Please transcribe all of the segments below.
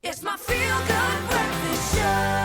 It's my feel-good breakfast show.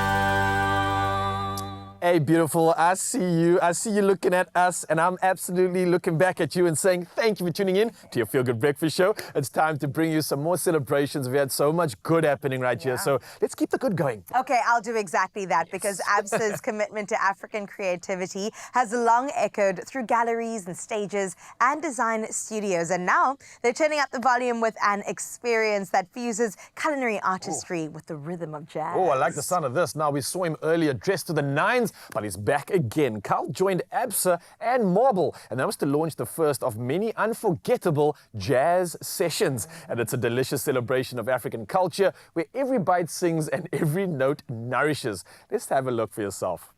Hey, beautiful, I see you. I see you looking at us, and I'm absolutely looking back at you and saying thank you for tuning in to your Feel Good Breakfast Show. It's time to bring you some more celebrations. We had so much good happening right here, so let's keep the good going. Okay, I'll do exactly that because Absa's commitment to African creativity has long echoed through galleries and stages and design studios. And now they're turning up the volume with an experience that fuses culinary artistry with the rhythm of jazz. Oh, I like the sound of this. Now, we saw him earlier dressed to the nines, but he's back again. Carl joined Absa and Marble, and that was to launch the first of many unforgettable jazz sessions. And it's a delicious celebration of African culture where every bite sings and every note nourishes. Let's have a look for yourself.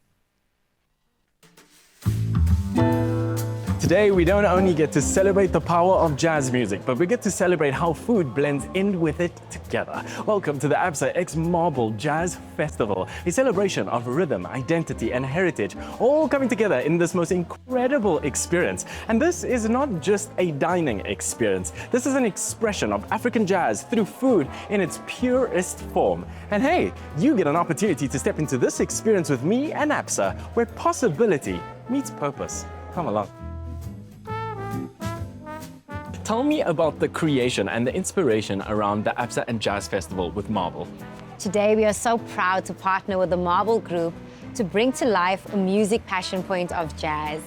Today, we don't only get to celebrate the power of jazz music, but we get to celebrate how food blends in with it together. Welcome to the Absa X Marble Jazz Festival, a celebration of rhythm, identity, and heritage, all coming together in this most incredible experience. And this is not just a dining experience. This is an expression of African jazz through food in its purest form. And hey, you get an opportunity to step into this experience with me and Absa, where possibility meets purpose. Come along. Tell me about the creation and the inspiration around the Absa and Jazz Festival with Marble. Today, we are so proud to partner with the Marble Group to bring to life a music passion point of jazz.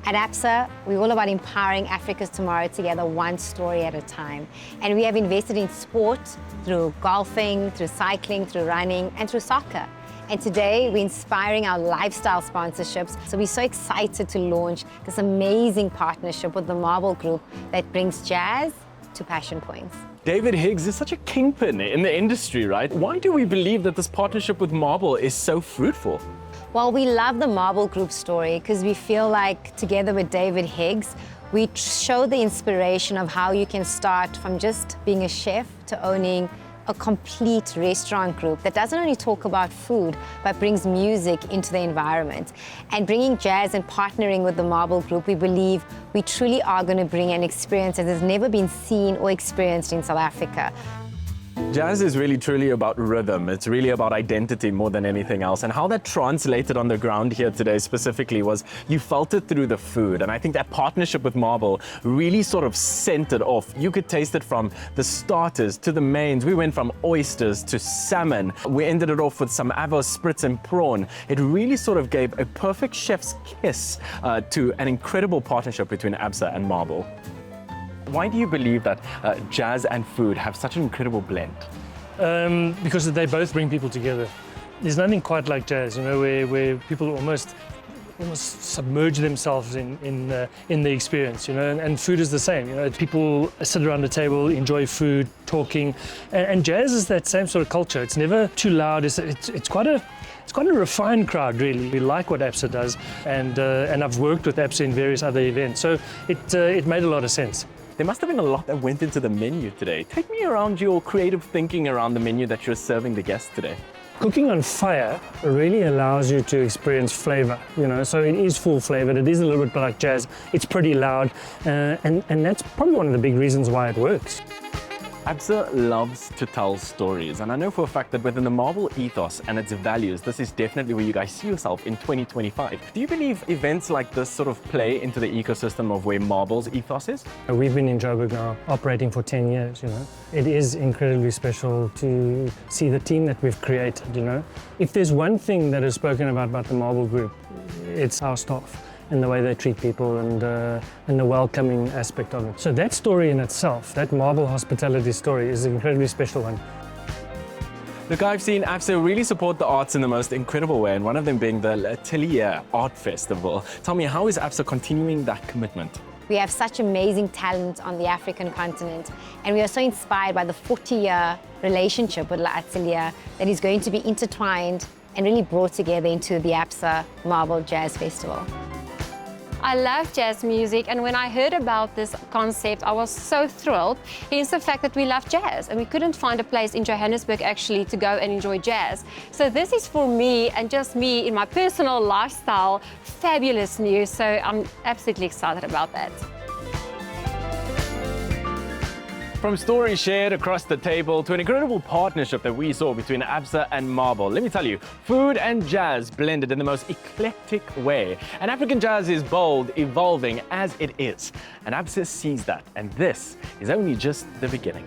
At Absa, we're all about empowering Africa's tomorrow together, one story at a time. And we have invested in sport through golfing, through cycling, through running, and through soccer. And today, we're inspiring our lifestyle sponsorships. So we're so excited to launch this amazing partnership with the Marble Group that brings jazz to passion points. David Higgs is such a kingpin in the industry, right? Why do we believe that this partnership with Marble is so fruitful? Well, we love the Marble Group story because we feel like together with David Higgs, we show the inspiration of how you can start from just being a chef to owning a complete restaurant group that doesn't only talk about food, but brings music into the environment. And bringing jazz and partnering with the Marble Group, we believe we truly are going to bring an experience that has never been seen or experienced in South Africa. Jazz is really truly about rhythm. It's really about identity more than anything else. And how that translated on the ground here today specifically was you felt it through the food. And I think that partnership with Marble really sort of sent it off. You could taste it from the starters to the mains. We went from oysters to salmon. We ended it off with some avos spritz and prawn. It really sort of gave a perfect chef's kiss to an incredible partnership between Absa and Marble. Why do you believe that jazz and food have such an incredible blend? Because they both bring people together. There's nothing quite like jazz, you know, where people almost submerge themselves in the experience, you know, and food is the same. You know, people sit around the table, enjoy food, talking, and jazz is that same sort of culture. It's never too loud. It's quite a refined crowd, really. We like what Absa does, and I've worked with Absa in various other events, so it made a lot of sense. There must have been a lot that went into the menu today. Take me around your creative thinking around the menu that you're serving the guests today. Cooking on fire really allows you to experience flavor, you know, so it is full flavored. It is a little bit like jazz. It's pretty loud, and that's probably one of the big reasons why it works. Absa loves to tell stories, and I know for a fact that within the Marble ethos and its values, this is definitely where you guys see yourself in 2025. Do you believe events like this sort of play into the ecosystem of where Marble's ethos is? We've been in Joburg now, operating for 10 years, you know. It is incredibly special to see the team that we've created, you know. If there's one thing that is spoken about the Marble Group, it's our staff and the way they treat people and the welcoming aspect of it. So that story in itself, that Marble hospitality story, is an incredibly special one. Look, I've seen Absa really support the arts in the most incredible way, and one of them being the Atelier Art Festival. Tell me, how is Absa continuing that commitment? We have such amazing talent on the African continent, and we are so inspired by the 40-year relationship with L'Atelier that is going to be intertwined and really brought together into the Absa Marble Jazz Festival. I love jazz music, and when I heard about this concept, I was so thrilled. Hence the fact that we love jazz, and we couldn't find a place in Johannesburg actually to go and enjoy jazz. So this is for me, and just me in my personal lifestyle, fabulous news. So I'm absolutely excited about that. From stories shared across the table to an incredible partnership that we saw between Absa and Marble, let me tell you, food and jazz blended in the most eclectic way. And African jazz is bold, evolving as it is. And Absa sees that, and this is only just the beginning.